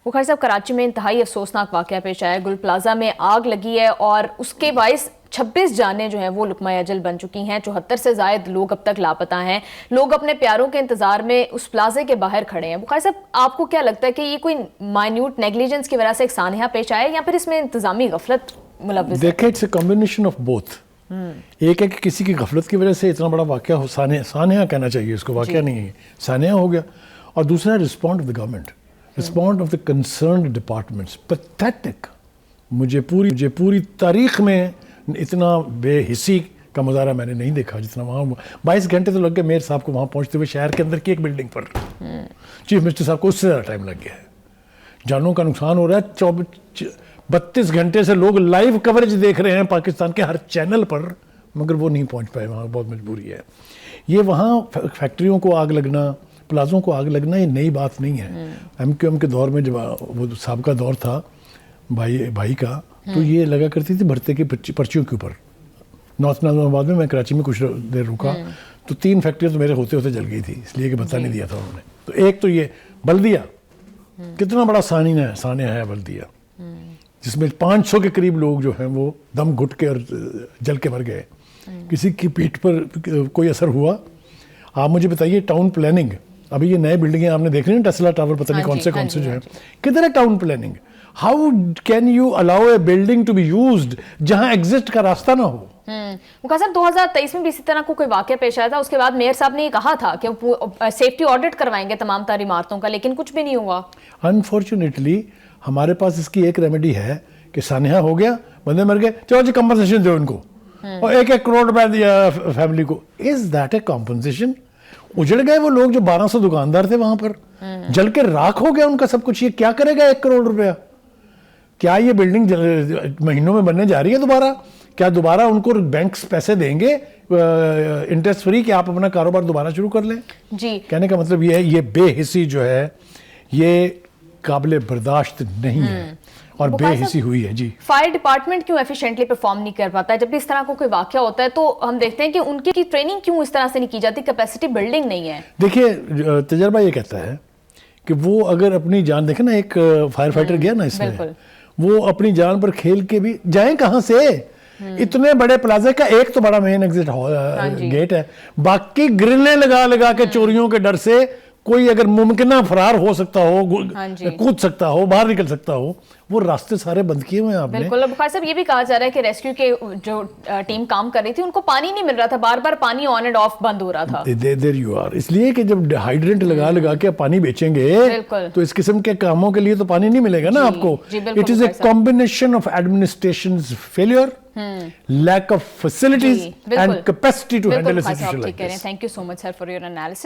बुखारी साहब, कराची में इंतहाई अफसोसनाक वाक़या पेश आया। गुल प्लाजा में आग लगी है और उसके बाइस 26 जानें जो हैं वो लुक़मा अजल बन चुकी हैं। 74 से ज़ायद लोग अब तक लापता हैं। लोग अपने प्यारों के इंतज़ार में उस प्लाजे के बाहर खड़े हैं। बुखारी साहब, आपको क्या लगता है कि ये कोई माइन्यूट नेग्लिजेंस की वजह से एक सानहा पेश आया या फिर इसमें इंतज़ामी गफलत मुलव्वस है? देखिए, it's a combination of both. एक है कि किसी की गफलत की वजह से इतना बड़ा वाक़या हो, सानहा कहना चाहिए इसको, वाक़या नहीं है, सानहा हो गया। और दूसरा, respond of the government, respond of the concerned departments, pathetic. मुझे पूरी तारीख में इतना बेहिसी का मुजाहरा मैंने नहीं देखा जितना वहाँ। 22 घंटे तो लग गए मेयर साहब को वहाँ पहुँचते हुए, शहर के अंदर की एक बिल्डिंग पर। चीफ मिनिस्टर साहब को उससे ज़्यादा टाइम लग गया है। जानों का नुकसान हो रहा है। 32 घंटे से लोग लाइव कवरेज देख रहे हैं पाकिस्तान के हर चैनल पर, मगर वो नहीं पहुँच पाए वहाँ, बहुत मजबूरी है। ये वहाँ फैक्ट्रियों को आग लगना, प्लाजों को आग लगना, ये नई बात नहीं है। MQM के दौर में जब वो साहब का दौर था भाई का, तो ये लगा करती थी भरते की पर्चियों के ऊपर। नॉर्थ नाज़िमाबाद में मैं कराची में कुछ देर रुका, तो 3 फैक्ट्रियाँ तो मेरे होते होते जल गई थी, इसलिए कि बता नहीं दिया था उन्होंने। तो एक तो ये बल्दिया, कितना बड़ा सानिया है बल्दिया, जिसमें 500 के करीब लोग जो हैं वो दम घुट के और जल के मर गए। किसी की पीठ पर कोई असर हुआ? आप मुझे बताइए, टाउन प्लानिंग, अभी ये नए बिल्डिंगें आपने देख रही हैं, टेस्ला टावर, पता नहीं कौन से जो है, किधर है town planning? How can you allow a building to be used जहां एग्जिस्ट का रास्ता ना हो? मुखा साहब, 2023 में भी इसी तरह को कोई वाकया पेश आया था। उसके बाद मेयर साहब ने ये कहा था कि सेफ्टी ऑडिट करवाएंगे तमाम तार इमारतों का, लेकिन कुछ भी नहीं हुआ। अनफॉर्चुनेटली हमारे पास इसकी एक रेमेडी है कि सानहा हो गया, बंदे मर गए, चलो जी कंपनसेशन दो उनको, और 1-1 करोड़ रुपया दिया फैमिली को। Is that A compensation? उजड़ गए वो लोग, जो 1200 दुकानदार थे वहां पर, जल के राख हो गया उनका सब कुछ। ये क्या करेगा 1 करोड़ रुपया? क्या ये बिल्डिंग महीनों में बनने जा रही है दोबारा? क्या दोबारा उनको बैंक्स पैसे देंगे इंटरेस्ट फ्री कि आप अपना कारोबार दोबारा शुरू कर लें? जी, कहने का मतलब ये है, ये बेहिसी जो है ये काबिल बर्दाश्त नहीं है और बेहिसी हुई है। जी, फायर डिपार्टमेंट क्यों एफिशिएंटली परफॉर्म नहीं कर पाता है? जब भी इस तरह को कोई वाकया होता है तो हम देखते हैं कि उनकी ट्रेनिंग क्यों इस तरह से नहीं की जाती? कैपेसिटी बिल्डिंग नहीं है। देखिए, तजर्बा ये कहता है कि वो अगर अपनी जान, देखे ना, एक फायर फाइटर गया ना इसमें, वो अपनी जान पर खेल के भी जाए कहाँ से? इतने बड़े प्लाजा का एक तो बड़ा मेन एग्जिट गेट है, बाकी ग्रिलें लगा के चोरियों के डर से कोई अगर मुमकिन फरार हो सकता हो, कूद सकता हो, बाहर निकल सकता हो, वो रास्ते सारे बंद किए हुए हैं आपने। बिल्कुल। बुखारी साहब, ये भी कहा जा रहा है कि रेस्क्यू के जो टीम काम कर रही थी उनको पानी नहीं मिल रहा था, बार बार पानी ऑन एंड ऑफ बंद हो रहा था। There you are. इसलिए कि जब हाइड्रेंट लगा के पानी बेचेंगे तो इस किस्म के कामों के लिए तो पानी नहीं मिलेगा ना आपको। It is a combination of administration failure, lack of facilities and capacity to handle a situation like this. Thank you so much sir for your analysis.